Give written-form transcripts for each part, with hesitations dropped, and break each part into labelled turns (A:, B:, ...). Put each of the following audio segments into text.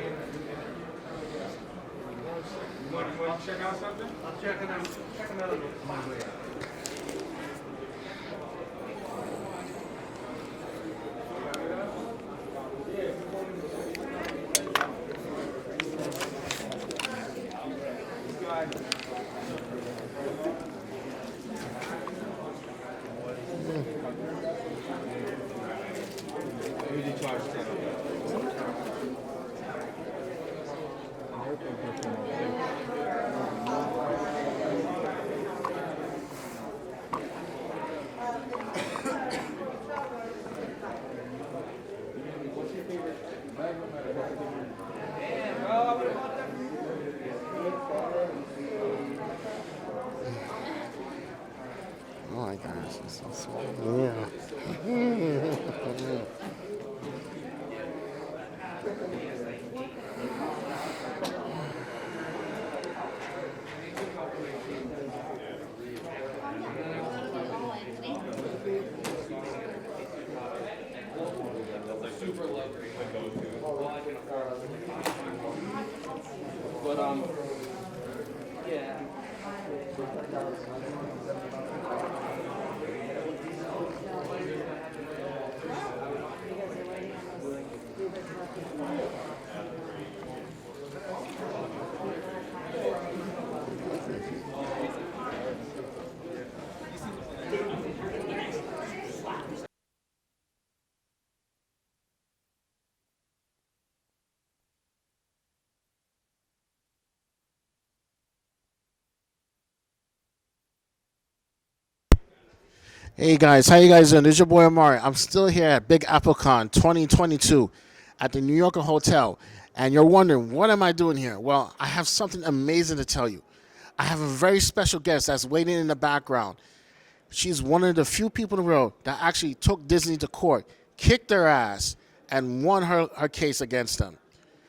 A: You want to check out something? I'm checking out on my way out. Usually charge 10.
B: Oh my gosh, it's so small. Yeah.
A: But yeah.
B: Hey guys, how you guys doing? This is your boy Amari. I'm still here at Big AppleCon 2022 at the New Yorker Hotel, and you're wondering what am I doing here? Well, I have something amazing to tell you. I have a very special guest that's waiting in the background. She's one of the few people in the world that actually took Disney to court, kicked their ass, and won her case against them.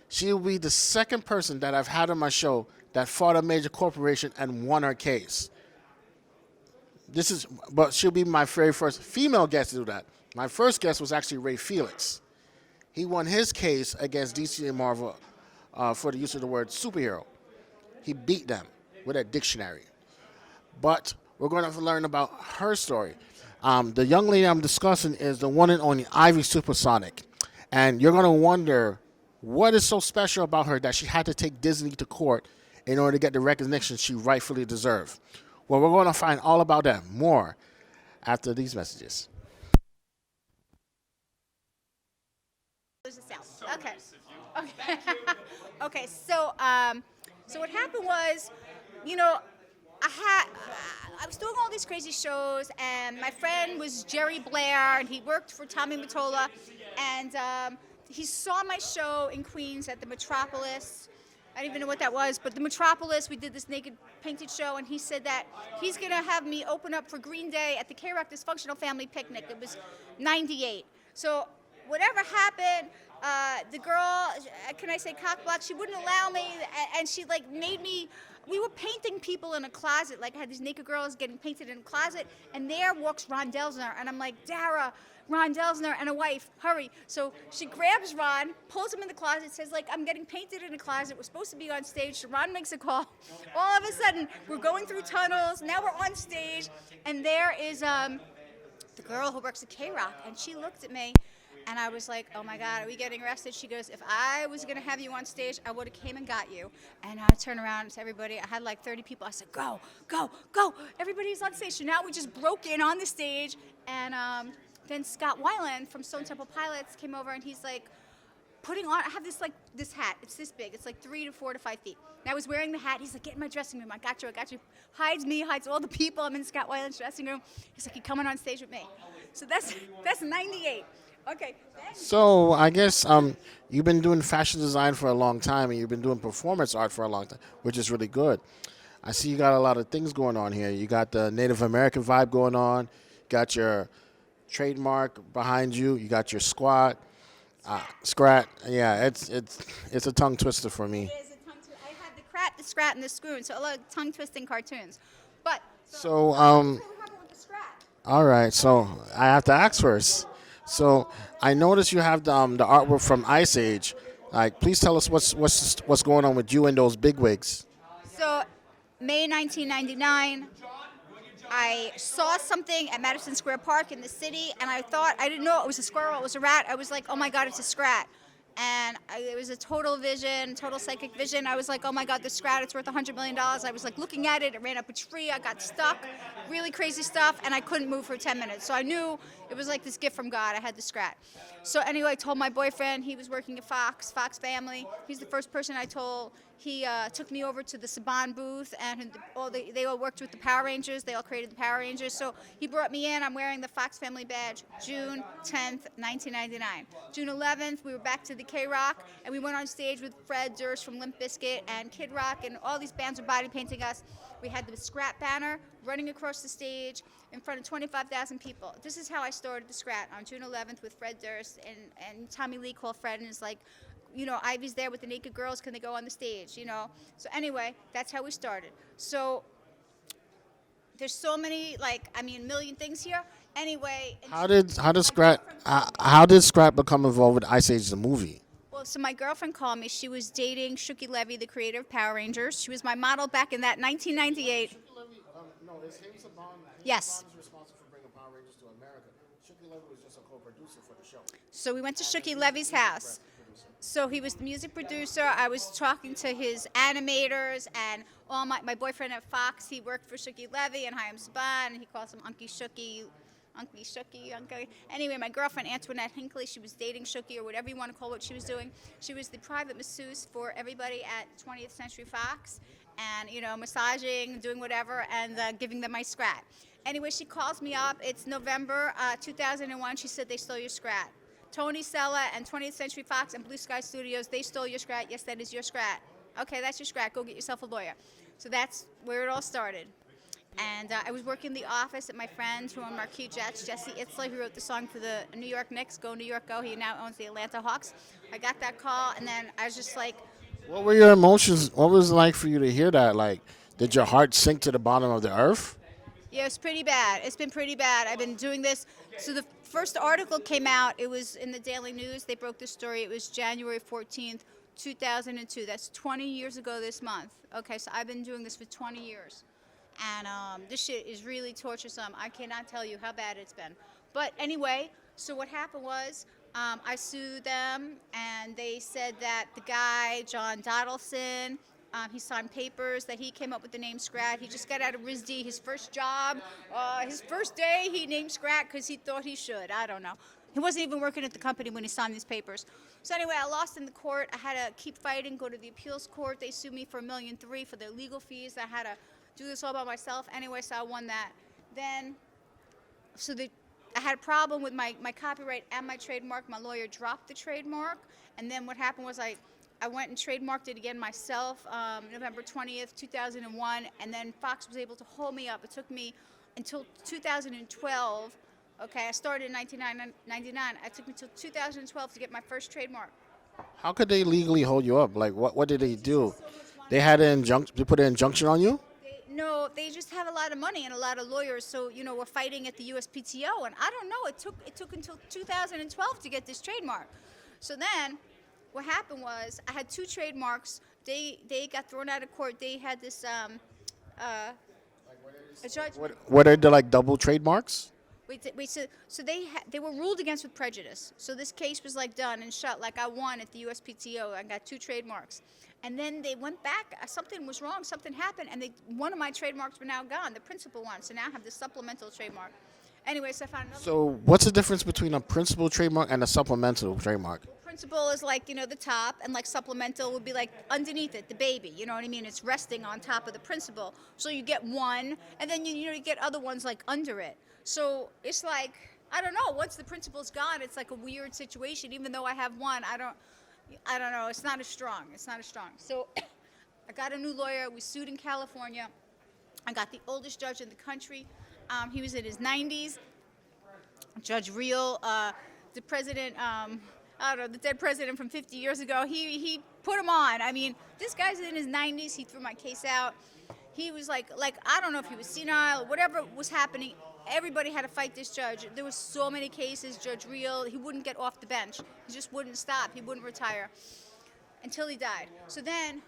B: She will be the second person that I've had on my show that fought a major corporation and won her case. But she'll be my very first female guest to do that. My first guest was actually Ray Felix. He won his case against DC and Marvel for the use of the word superhero. He beat them with a dictionary. But we're going to learn about her story. The young lady I'm discussing is the one and only Ivy SuperSonic. And you're going to wonder what is so special about her that she had to take Disney to court in order to get the recognition she rightfully deserved. Well, we're going to find all about that more after these messages.
C: There's a sound. Okay. Okay. Okay. So what happened was, I was doing all these crazy shows, and my friend was Jerry Blair, and he worked for Tommy Mottola, and he saw my show in Queens at the Metropolis. I don't even know what that was, but the Metropolis, we did this naked painted show, and he said that he's going to have me open up for Green Day at the K-Rock Dysfunctional Family Picnic. It was 98. So whatever happened, the girl, can I say cockblock, she wouldn't allow me, and she made me, we were painting people in a closet, I had these naked girls getting painted in a closet, and there walks Ron Delsner, and I'm like, Dara, Ron Delsner and a wife, hurry. So she grabs Ron, pulls him in the closet, says, I'm getting painted in a closet. We're supposed to be on stage. So Ron makes a call. All of a sudden, we're going through tunnels. Now we're on stage. And there is the girl who works at K-Rock. And she looked at me, and I was like, oh, my God, are we getting arrested? She goes, if I was going to have you on stage, I would have came and got you. And I turned around to everybody. I had 30 people. I said, go, go, go. Everybody's on stage. So now we just broke in on the stage. And then Scott Weiland from Stone Temple Pilots came over, and he's putting on, I have this hat. It's this big. It's 3 to 4 to 5 feet. And I was wearing the hat. He's like, get in my dressing room. I got you. Hides me, hides all the people. I'm in Scott Weiland's dressing room. He's like, you're coming on stage with me. So that's 98. Okay.
B: So I guess you've been doing fashion design for a long time, and you've been doing performance art for a long time, which is really good. I see you got a lot of things going on here. You got the Native American vibe going on. You got your trademark behind you. You got your squat, scrat. Yeah, it's a tongue twister for me.
C: It is a tongue twister. I had the crat, the scrat, and the scroon, so a lot of tongue twisting cartoons. But
B: So
C: what happened with the scrat?
B: all right. So I have to ask first. So I noticed you have the artwork from Ice Age. Like, please tell us what's going on with you and those bigwigs.
C: So, May 1999, I saw something at Madison Square Park in the city, and I didn't know it was a squirrel, it was a rat. I was like, oh my God, it's a scrat. And it was a total psychic vision. I was like, oh my God, the scrat, it's worth $100 million. I was like looking at it, it ran up a tree, I got stuck, really crazy stuff, and I couldn't move for 10 minutes. So I knew it was like this gift from God, I had the scrat. So anyway, I told my boyfriend, he was working at Fox Family. He's the first person I told. He took me over to the Saban booth, and they all worked with the Power Rangers. They all created the Power Rangers. So he brought me in. I'm wearing the Fox Family badge, June 10th, 1999. June 11th, we were back to the K-Rock, and we went on stage with Fred Durst from Limp Bizkit and Kid Rock, and all these bands were body painting us. We had the Scrat banner running across the stage in front of 25,000 people. This is how I started the Scrat on June 11th with Fred Durst, and Tommy Lee called Fred and is like, you know, Ivy's there with the naked girls, can they go on the stage, you know? So anyway, that's how we started. So there's so many, a million things here. Anyway.
B: How did Scrat become involved with Ice Age the movie?
C: Well, so my girlfriend called me. She was dating Shuki Levy, the creator of Power Rangers. She was my model back in that 1998.
B: No, is Haim Saban?
C: Yes.
B: Was responsible for bringing Power Rangers to America. Shuki Levy was just a co-producer for the show.
C: So we went to Shuki Levy's house. So he was the music producer. I was talking to his animators and all my boyfriend at Fox. He worked for Shuki Levy and Haim Saban, and he calls him Unky Shuki. Anyway, my girlfriend Antoinette Hinckley, she was dating Shuki or whatever you want to call what she was doing. She was the private masseuse for everybody at 20th Century Fox, and you know, massaging, doing whatever, and giving them my scrat. Anyway, she calls me up. It's November 2001. She said they stole your scrat. Tony Sella and 20th Century Fox and Blue Sky Studios, they stole your scrat. Yes, that is your scrat. Okay, that's your scrat. Go get yourself a lawyer. So that's where it all started. And I was working in the office at my friend who owned Marquee Jets, Jesse Itzler, who wrote the song for the New York Knicks, Go New York Go. He now owns the Atlanta Hawks. I got that call, and then I was just like...
B: What were your emotions? What was it like for you to hear that? Like, did your heart sink to the bottom of the earth?
C: Yeah, it's pretty bad. It's been pretty bad. I've been doing this. So the first article came out. It was in the Daily News. They broke the story. It was January 14th, 2002. That's 20 years ago this month. Okay, so I've been doing this for 20 years. And this shit is really torturesome. I cannot tell you how bad it's been. But anyway, so what happened was I sued them, and they said that the guy, John Doddleson, he signed papers that he came up with the name Scrat. He just got out of RISD, his first job. His first day, he named Scrat because he thought he should. I don't know. He wasn't even working at the company when he signed these papers. So anyway, I lost in the court. I had to keep fighting, go to the appeals court. They sued me for $1.3 million for their legal fees. I had to do this all by myself. Anyway, so I won that. Then, I had a problem with my copyright and my trademark. My lawyer dropped the trademark. And then what happened was I went and trademarked it again myself, November 20th, 2001, and then Fox was able to hold me up. It took me until 2012. Okay, I started in 1999. It took me until 2012 to get my first trademark.
B: How could they legally hold you up? Like, what did they do? They had an injunction. They put an injunction on you?
C: No, they just have a lot of money and a lot of lawyers. So you know, we're fighting at the USPTO, and I don't know. It took until 2012 to get this trademark. So then, what happened was I had two trademarks. They got thrown out of court. They had this a judge.
B: What are the double trademarks?
C: Wait. So they were ruled against with prejudice. So this case was done and shut. I won at the USPTO. I got two trademarks, and then they went back. Something was wrong. Something happened, and one of my trademarks were now gone. The principal one. So now I have the supplemental trademark. Anyway, so I found another.
B: So what's the difference between a principal trademark and a supplemental trademark?
C: Principal is the top, and supplemental would be underneath it, the baby. You know what I mean? It's resting on top of the principal. So you get one, and then you get other ones under it. So it's I don't know. Once the principal's gone, it's a weird situation. Even though I have one, I don't know. It's not as strong. So I got a new lawyer. We sued in California. I got the oldest judge in the country. He was in his 90s. Judge Reel, the president. I don't know, the dead president from 50 years ago. He put him on. I mean, this guy's in his 90s. He threw my case out. He was I don't know if he was senile, whatever was happening. Everybody had to fight this judge. There was so many cases. Judge Reel, he wouldn't get off the bench. He just wouldn't stop. He wouldn't retire. until he died. So then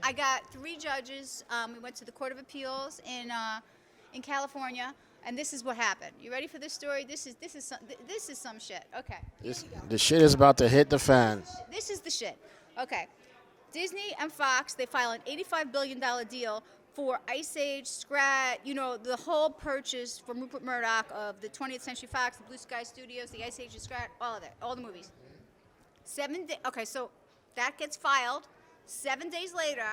C: I got 3 judges. We went to the Court of Appeals in California, and this is what happened. You ready for this story? This is some shit. Okay.
B: The shit is about to hit the fan.
C: This is the shit. Okay. Disney and Fox, they file an $85 billion deal for Ice Age, Scrat, the whole purchase from Rupert Murdoch of the 20th Century Fox, the Blue Sky Studios, the Ice Age and Scrat, all of that, all the movies. 7 days. Okay, so that gets filed. 7 days later,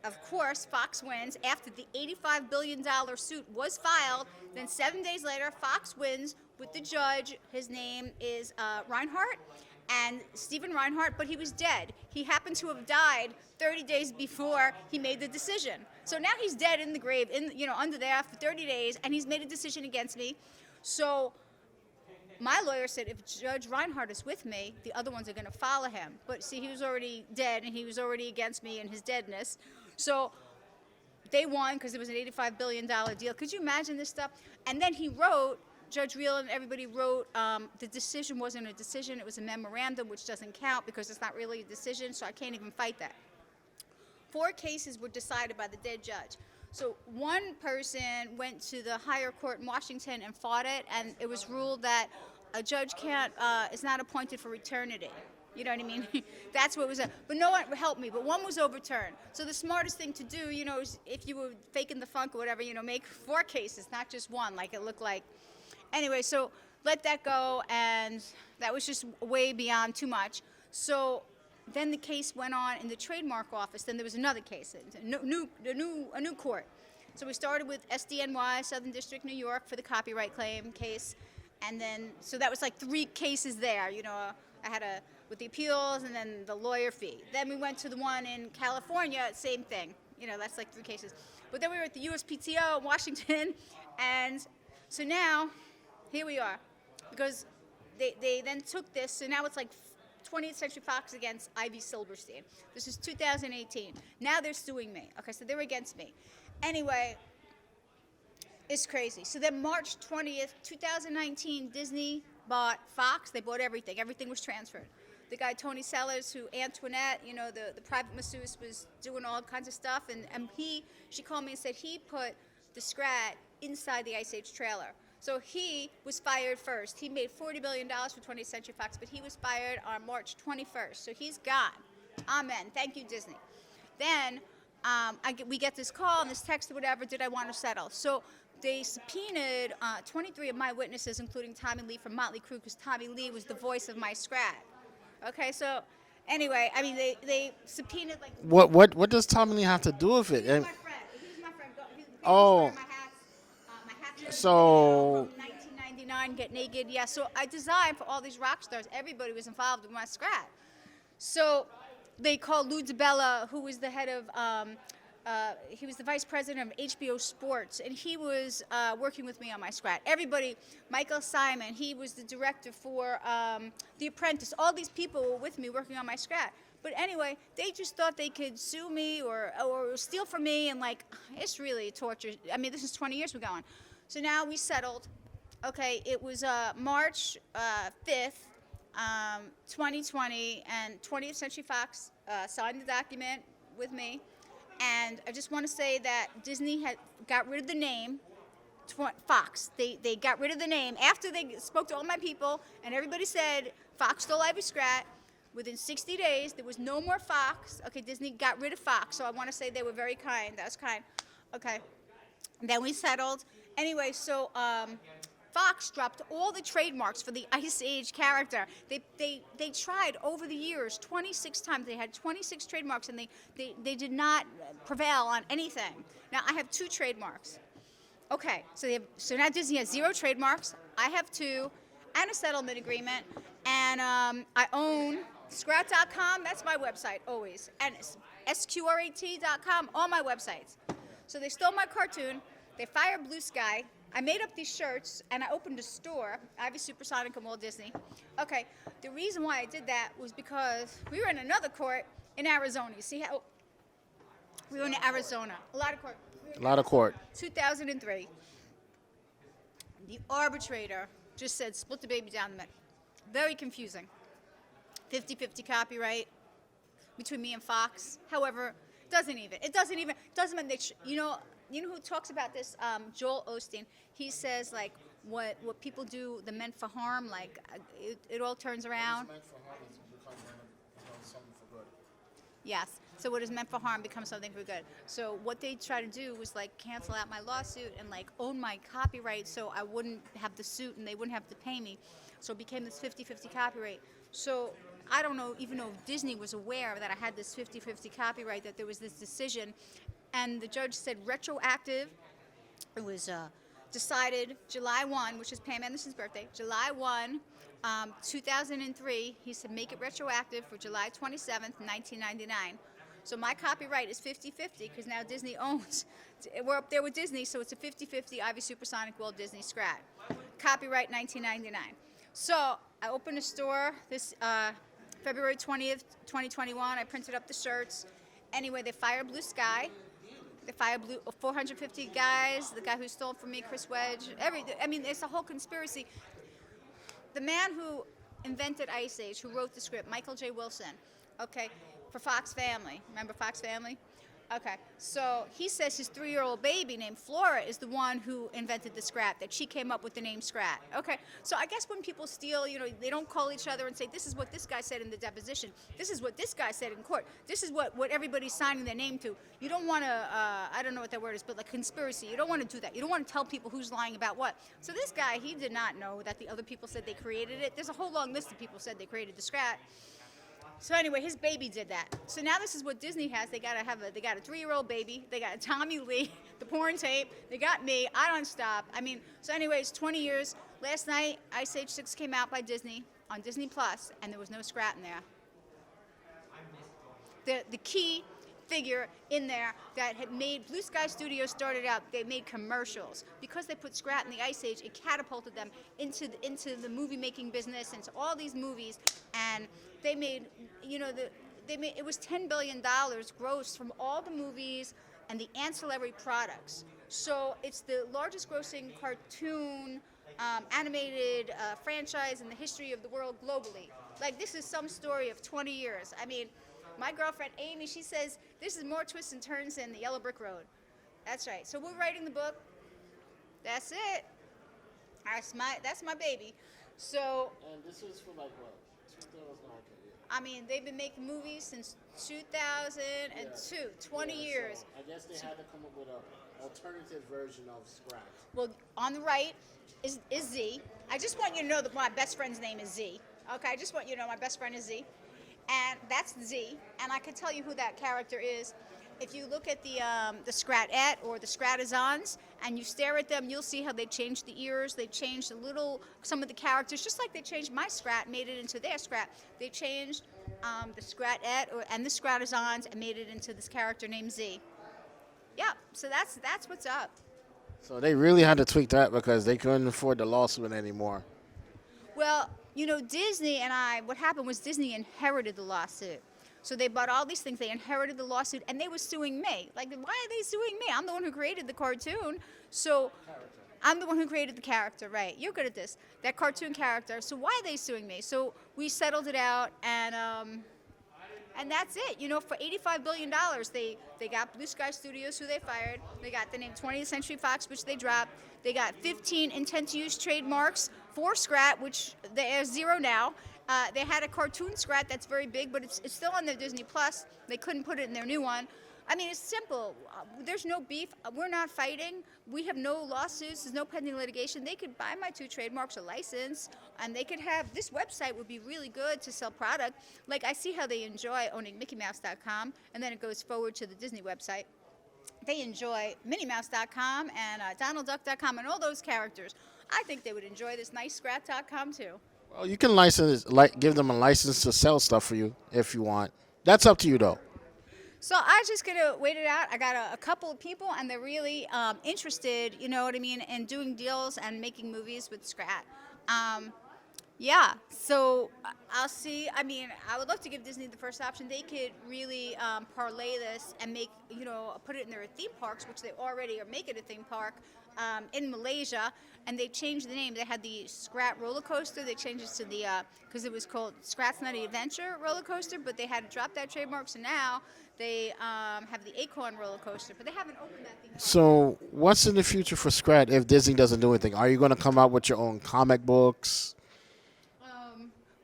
C: of course, Fox wins. After the $85 billion suit was filed, then 7 days later, Fox wins with the judge. His name is Reinhardt, and Stephen Reinhardt, but he was dead. He happened to have died 30 days before he made the decision. So now he's dead in the grave, under there for 30 days, and he's made a decision against me. So my lawyer said if Judge Reinhardt is with me, the other ones are going to follow him. But see, he was already dead, and he was already against me in his deadness. So they won because it was an $85 billion deal. Could you imagine this stuff? And then he wrote, Judge Reel and everybody wrote, the decision wasn't a decision, it was a memorandum, which doesn't count because it's not really a decision, so I can't even fight that. 4 cases were decided by the dead judge. So one person went to the higher court in Washington and fought it, and it was ruled that a judge is not appointed for eternity. You know what I mean? That's what was. But no one helped me. But one was overturned. So the smartest thing to do, is if you were faking the funk or whatever, make 4 cases, not just one, like it looked like. Anyway, so let that go, and that was just way beyond too much. So then the case went on in the trademark office. Then there was another case, a new court. So we started with SDNY, Southern District, New York, for the copyright claim case, and then so that was like 3 cases there. I had with the appeals and then the lawyer fee. Then we went to the one in California, same thing. That's like 3 cases. But then we were at the USPTO in Washington, and so now here we are, because they then took this, so now it's like 20th Century Fox against Ivy SuperSonic. This is 2018. Now they're suing me. Okay, so they're against me. Anyway, it's crazy. So then March 20th, 2019, Disney bought Fox. They bought everything. Everything was transferred. The guy, Tony Sellers, who Antoinette, the private masseuse, was doing all kinds of stuff, and she called me and said he put the Scrat inside the Ice Age trailer. So he was fired first. He made $40 billion for 20th Century Fox, but he was fired on March 21st. So he's gone. Amen. Thank you, Disney. Then we get this call and this text or whatever, did I want to settle? So they subpoenaed 23 of my witnesses, including Tommy Lee from Motley Crue, because Tommy Lee was the voice of my Scrat. Okay, so anyway, I mean, they subpoenaed like...
B: What does Tommy Lee have to do with it?
C: He's my friend. He's my friend. He's the
B: Oh. So
C: 1999, Get Naked, yeah. So I designed for all these rock stars. Everybody was involved in my Scrat. So they called Lou DiBella, who was the head of, he was the vice president of HBO Sports, and he was working with me on my Scrat. Everybody, Michael Simon, he was the director for The Apprentice. All these people were with me working on my Scrat. But anyway, they just thought they could sue me or steal from me, and it's really torture. I mean, this is 20 years ago on. So now we settled. Okay, it was March 5th, 2020, and 20th Century Fox signed the document with me. And I just want to say that Disney had got rid of the name Fox. They got rid of the name after they spoke to all my people, and everybody said Fox stole Ivy Scrat. Within 60 days, there was no more Fox. Okay, Disney got rid of Fox, so I want to say they were very kind. That was kind. Okay. Then we settled. Anyway, so Fox dropped all the trademarks for the Ice Age character. They tried over the years 26 times. They had 26 trademarks, and they did not prevail on anything. Now, I have 2 trademarks. Okay, so now Disney has 0 trademarks. I have 2, and a settlement agreement. And I own Scrat.com, that's my website, always. And SQRAT.com, all my websites. So they stole my cartoon, they fired Blue Sky, I made up these shirts, and I opened a store, Ivy SuperSonic and Walt Disney. Okay, the reason why I did that was because we were in another court in Arizona. You see how? We were in Arizona, a lot of court.
B: a lot of court.
C: 2003. The arbitrator just said, split the baby down the middle. Very confusing. 50-50 copyright. between me and Fox. However, it doesn't mean you know who talks about this? Joel Osteen. He says like what people do, the meant for harm, like it all turns around.
B: Meant for harm becomes something for good.
C: Yes. So what is meant for harm becomes something for good. So what they try to do was like cancel out my lawsuit and like own my copyright so I wouldn't have the suit and they wouldn't have to pay me. So it became this 50-50 copyright. So I don't know, even though Disney was aware that I had this 50-50 copyright, that there was this decision, and the judge said retroactive. It was decided July 1, which is Pam Anderson's birthday, July 1, 2003. He said make it retroactive for July 27th, 1999. So my copyright is 50-50 because now Disney owns. We're up there with Disney, so it's a 50-50 Ivy SuperSonic Walt Disney Scrat. Copyright 1999. So I opened a store this February 20th, 2021. I printed up the shirts. Anyway, they fired Blue Sky. They fired 450 guys. The guy who stole from me, Chris Wedge. It's a whole conspiracy. The man who invented Ice Age, who wrote the script, Michael J. Wilson, okay, for Fox Family. Remember Fox Family? Okay, so he says his 3-year-old baby named Flora is the one who invented the Scrat, that she came up with the name Scrat. Okay, so I guess when people steal, they don't call each other and say, this is what this guy said in the deposition. This is what this guy said in court. This is what everybody's signing their name to. You don't want to, I don't know what that word is, but like conspiracy. You don't want to do that. You don't want to tell people who's lying about what. So this guy, he did not know that the other people said they created it. There's a whole long list of people said they created the Scrat. So anyway, his baby did that. So now this is what Disney has. They got a 3-year-old baby. They got Tommy Lee, the porn tape. They got me. I don't stop. So anyways, 20 years. Last night, Ice Age 6 came out by Disney on Disney Plus, and there was no Scrat in there. The key figure in there that had made Blue Sky Studios started out, they made commercials. Because they put Scrat in the Ice Age, it catapulted them into the movie making business, into all these movies, and they made, it was $10 billion gross from all the movies and the ancillary products. So it's the largest grossing cartoon animated franchise in the history of the world globally. Like, this is some story of 20 years. My girlfriend Amy, she says this is more twists and turns than the Yellow Brick Road. That's right. So we're writing the book. That's it. That's my baby. So.
B: And this is for like what? 2000.
C: They've been making movies since 2002, 20 years.
B: So I guess they had to come up with an alternative version of Scrat.
C: Well, on the right is Z. I just want you to know that my best friend's name is Z. Okay, I just want you to know my best friend is Z. And that's Z. And I can tell you who that character is. If you look at the Scrat-ette or the Scratazons and you stare at them, you'll see how they changed the ears. They changed some of the characters, just like they changed my Scrat, made it into their Scrat. They changed the Scrat-ette and the Scratazons and made it into this character named Z. Yeah, so that's what's up.
B: So they really had to tweak that because they couldn't afford the lawsuit anymore.
C: Well, Disney what happened was Disney inherited the lawsuit. So they bought all these things. They inherited the lawsuit, and they were suing me. Like, why are they suing me? I'm the one who created the cartoon. So I'm the one who created the character, right? You're good at this. That cartoon character. So why are they suing me? So we settled it out, and that's it. For $85 billion, they got Blue Sky Studios, who they fired. They got the name 20th Century Fox, which they dropped. They got 15 intent-to-use trademarks for Scrat, which they are 0 now. They had a cartoon Scrat that's very big, but it's still on their Disney Plus. They couldn't put it in their new one. It's simple. There's no beef. We're not fighting. We have no lawsuits. There's no pending litigation. They could buy my 2 trademarks, a license, and they could have, this website would be really good to sell product. Like, I see how they enjoy owning MickeyMouse.com, and then it goes forward to the Disney website. They enjoy MinnieMouse.com and DonaldDuck.com and all those characters. I think they would enjoy this nice Scrat.com too.
B: Well, you can give them a license to sell stuff for you if you want. That's up to you, though.
C: So I'm just going to wait it out. I got a couple of people, and they're really interested, in doing deals and making movies with Scrat. Yeah, so I'll see. I mean, I would love to give Disney the first option. They could really parlay this and make, put it in their theme parks, which they already are making a theme park in Malaysia. And they changed the name. They had the Scrat roller coaster. They changed it to the, because it was called Scrat's Nutty Adventure roller coaster, but they had to drop that trademark. So now they have the Acorn roller coaster, but they haven't opened that theme park.
B: So, what's in the future for Scrat if Disney doesn't do anything? Are you going to come out with your own comic books?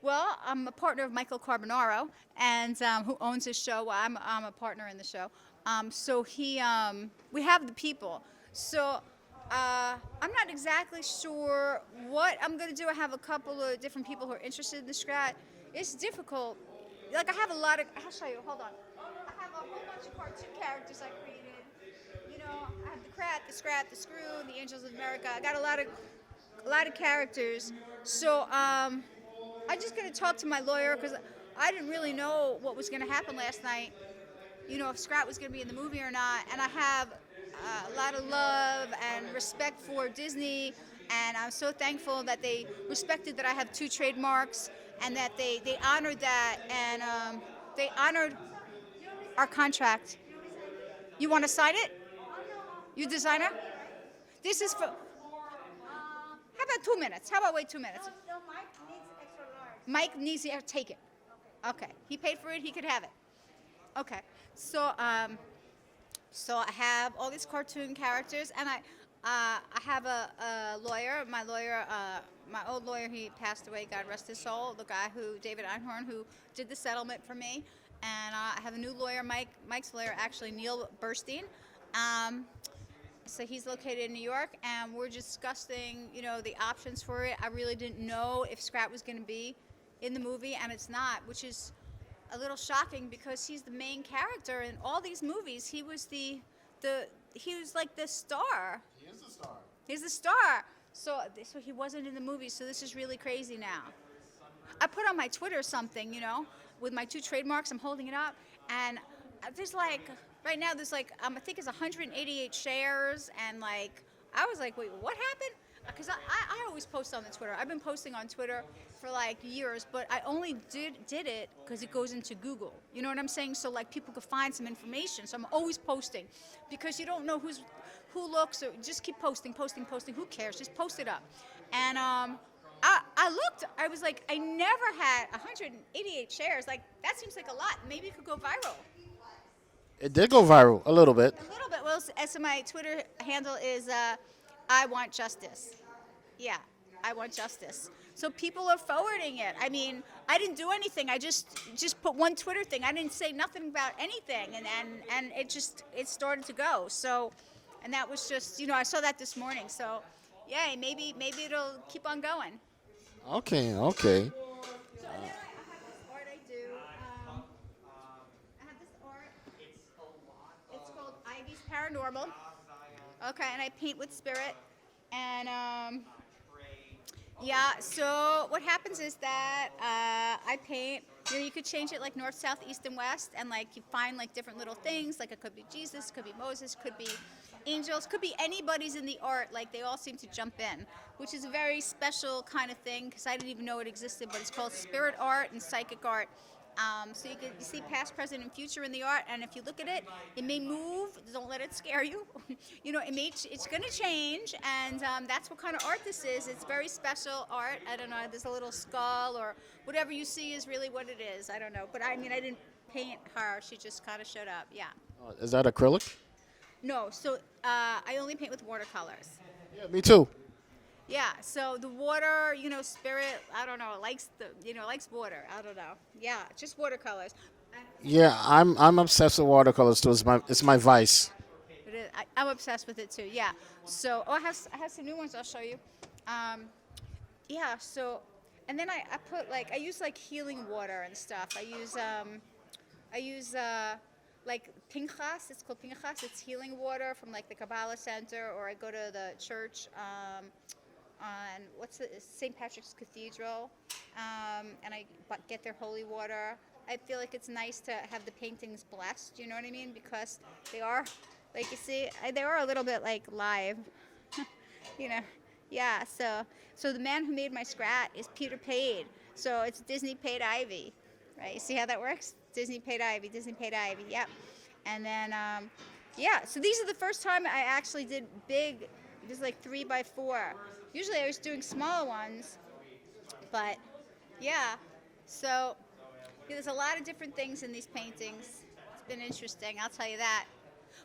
C: Well, I'm a partner of Michael Carbonaro, and who owns his show. Well, I'm a partner in the show. So we have the people. So I'm not exactly sure what I'm going to do. I have a couple of different people who are interested in the Scrat. It's difficult. Like I have a lot of. I'll show you. Hold on. I have a whole bunch of cartoon characters I created. I have the Krat, the Scrat, the Screw, the Angels of America. I got a lot of characters. So I'm just going to talk to my lawyer because I didn't really know what was going to happen last night. If Scrat was going to be in the movie or not. And I have a lot of love and respect for Disney, and I'm so thankful that they respected that I have 2 trademarks and that they honored that, and they honored our contract. You want to sign it? You designer? This is for. How about 2 minutes? How about wait 2 minutes? Mike needs to take it. Okay. He paid for it. He could have it. Okay. So I have all these cartoon characters, and I have a lawyer. My lawyer, my old lawyer, he passed away. God rest his soul. The guy David Einhorn, who did the settlement for me, and I have a new lawyer, Mike's lawyer, actually Neil Burstein. So he's located in New York, and we're discussing, the options for it. I really didn't know if Scrat was going to be in the movie, and it's not, which is a little shocking because he's the main character in all these movies. He was he was like the star.
B: He is the star.
C: He's the star. So he wasn't in the movie. So this is really crazy now. I put on my Twitter something, with my 2 trademarks. I'm holding it up, and there's right now there's I think it's 188 shares, and I was like, wait, what happened? Because I always post on the Twitter. I've been posting on Twitter for years, but I only did it because it goes into Google. You know what I'm saying? So people could find some information. So I'm always posting because you don't know who looks. Or just keep posting. Who cares? Just post it up. And I looked. I was like, I never had 188 shares. That seems like a lot. Maybe it could go viral.
B: It did go viral a little bit.
C: A little bit. Well, so my Twitter handle is I want justice. Yeah, I want justice. So people are forwarding it. I mean, I didn't do anything. I just put one Twitter thing. I didn't say nothing about anything, and it started to go. So, and that was just I saw that this morning. So, yay, maybe it'll keep on going.
B: Okay.
C: So then I have this art I do. I have this art. It's called Ivy's Paranormal. Okay, and I paint with spirit, and yeah. So what happens is that I paint. You could change it north, south, east, and west, and you find different little things. It could be Jesus, could be Moses, could be angels, could be anybody's in the art. They all seem to jump in, which is a very special kind of thing because I didn't even know it existed. But it's called spirit art and psychic art. So you can see past, present, and future in the art, and if you look at it, it may move. Don't let it scare you. It's going to change, and that's what kind of art this is. It's very special art. I don't know. There's a little skull or whatever you see is really what it is. I don't know, but I didn't paint her. She just kind of showed up. Yeah.
B: Is that acrylic?
C: No. So I only paint with watercolors.
B: Yeah, me too.
C: Yeah, so the water, spirit, I don't know, likes water. I don't know. Yeah, just watercolors.
B: Yeah, I'm obsessed with watercolors too. It's my vice.
C: It is, I'm obsessed with it too. Yeah. So I have some new ones I'll show you. Yeah. So, and then I put I use healing water and stuff. I use Pinchas. It's called Pinchas. It's healing water from the Kabbalah Center, or I go to the church. On St. Patrick's Cathedral, and I get their holy water. I feel it's nice to have the paintings blessed. You know what I mean? Because they are, you see, they are a little bit live. Yeah, so the man who made my Scrat is Peter Paid. So it's Disney paid Ivy, right? You see how that works? Disney paid Ivy, Disney paid Ivy. Yep. And then yeah, so these are the first time I actually did big, just like 3x4. Usually I was doing smaller ones, but yeah. So yeah, there's a lot of different things in these paintings. It's been interesting, I'll tell you that.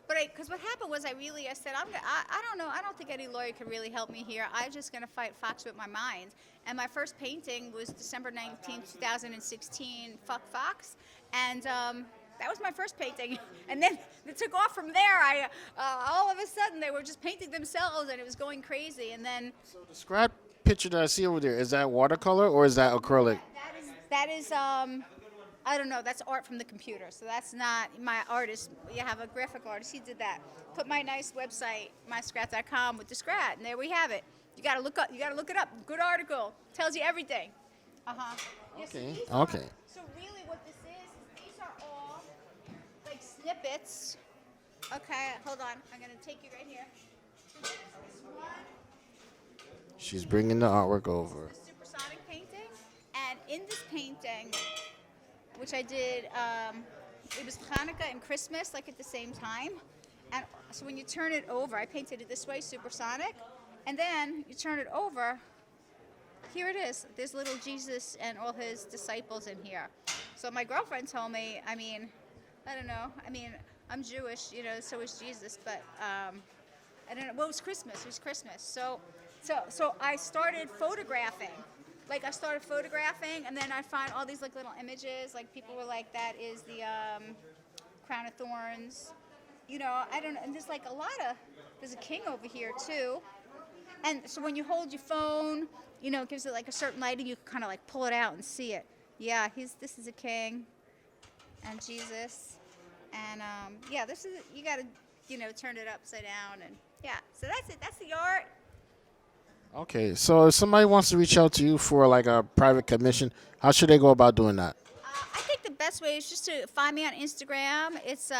C: But because what happened was I said, I don't know, I don't think any lawyer can really help me here. I'm just going to fight Fox with my mind. And my first painting was December 19th, 2016, Fuck Fox. And that was my first painting. And then it took off from there. All of a sudden, they were just painting themselves, and it was going crazy. And then
B: So the scrap picture that I see over there, is that watercolor or is that acrylic?
C: that is I don't know. That's art from the computer. So that's not my artist. You have a graphic artist. He did that. Put my nice website, myscrat.com, with the Scrat, and there we have it. You gotta look up. You gotta look it up. Good article. Tells you everything.
B: Okay.
C: Yeah,
B: Okay.
C: So really, what this is these are all like snippets. Okay, hold on. I'm gonna take you right here. This one.
B: She's bringing the artwork over.
C: The SuperSonic painting, and in this painting, which I did, it was Hanukkah and Christmas, like at the same time. And so when you turn it over, I painted it this way, SuperSonic, and then you turn it over, here it is. There's little Jesus and all his disciples in here. So my girlfriend told me, I mean, I don't know, I'm Jewish, so is Jesus, but I don't know, well, it was Christmas, So I started photographing. Like I started photographing, and then I find all these like little images. Like people were like, "That is the crown of thorns," I don't know. And there's like there's a king over here too. And so when you hold your phone, it gives it like a certain lighting. You can kind of like pull it out and see it. Yeah, this is a king, and Jesus, and yeah, this is you got to turn it upside down, and yeah. So that's it. That's the art.
B: Okay, so if somebody wants to reach out to you for like a private commission, how should they go about doing that?
C: I think the best way is just to find me on Instagram. It's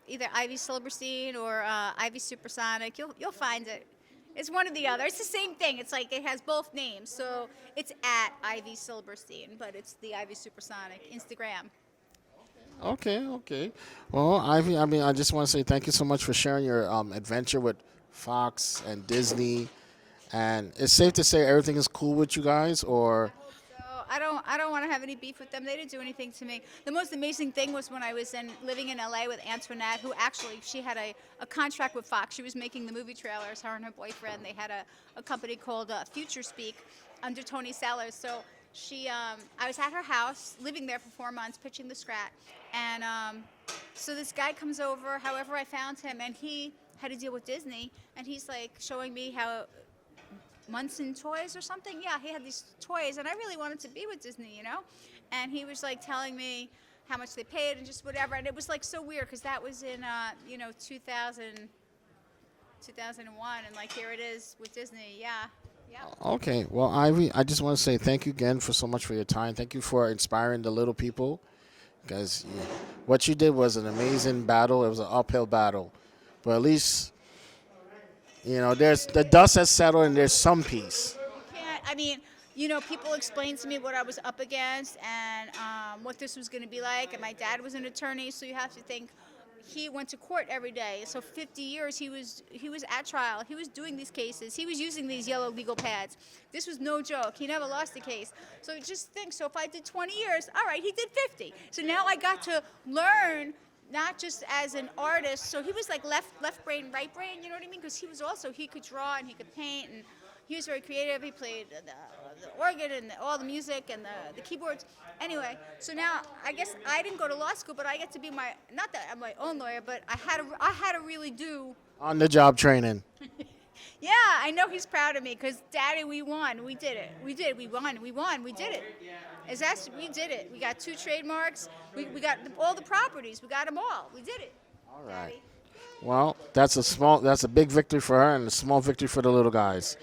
C: either Ivy SuperSonic or Ivy SuperSonic. You'll find it. It's one or the other. It's the same thing. It's like it has both names. So it's at Ivy SuperSonic, but it's the Ivy SuperSonic Instagram.
B: Okay. Well, Ivy, I just want to say thank you so much for sharing your adventure with Fox and Disney. And it's safe to say everything is cool with you guys, or?
C: So I don't want to have any beef with them. They didn't do anything to me. The most amazing thing was when I was living in LA with Antoinette, who actually she had a contract with Fox. She was making the movie trailers. Her and her boyfriend. They had a company called Future Speak under Tony Sellers. So I was at her house, living there for 4 months, pitching the Scrat, and so this guy comes over. However, I found him, and he had to deal with Disney, and he's like showing me how. Munson toys or something. Yeah, he had these toys, and I really wanted to be with Disney, And he was like telling me how much they paid and just whatever, and it was like so weird because that was in 2001, and like here it is with Disney. Yeah.
B: Okay, well, Ivy, I just want to say thank you again for so much for your time. Thank you for inspiring the little people, because what you did was an amazing battle. It was an uphill battle, but at least. There's the dust has settled and there's some peace.
C: People explained to me what I was up against and what this was going to be like. And my dad was an attorney, so you have to think he went to court every day. So 50 years he was at trial. He was doing these cases. He was using these yellow legal pads. This was no joke. He never lost a case. So just think, so if I did 20 years, all right, he did 50. So now I got to learn not just as an artist, so he was like left brain, right brain, you know what I mean? Because he could draw and he could paint, and he was very creative. He played the organ and all the music and the keyboards. Anyway, so now I guess I didn't go to law school, but I get to be not that I'm my own lawyer, but I had to really do
B: on the job training.
C: Yeah, I know he's proud of me because, Daddy, we won. We did it. We did. We won. We did it. We did it. We got 2 trademarks. We got all the properties. We got them all. We did it.
B: All right.
C: Daddy.
B: Well, that's a big victory for her and a small victory for the little guys.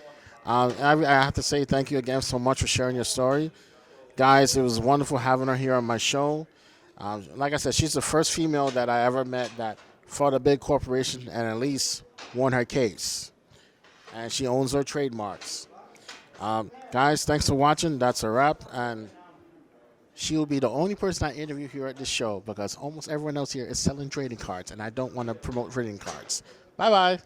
B: I have to say thank you again so much for sharing your story. Guys, it was wonderful having her here on my show. Like I said, she's the first female that I ever met that fought a big corporation and at least won her case. And she owns her trademarks. Guys, thanks for watching. That's a wrap. And she will be the only person I interview here at this show because almost everyone else here is selling trading cards, and I don't want to promote trading cards. Bye-bye.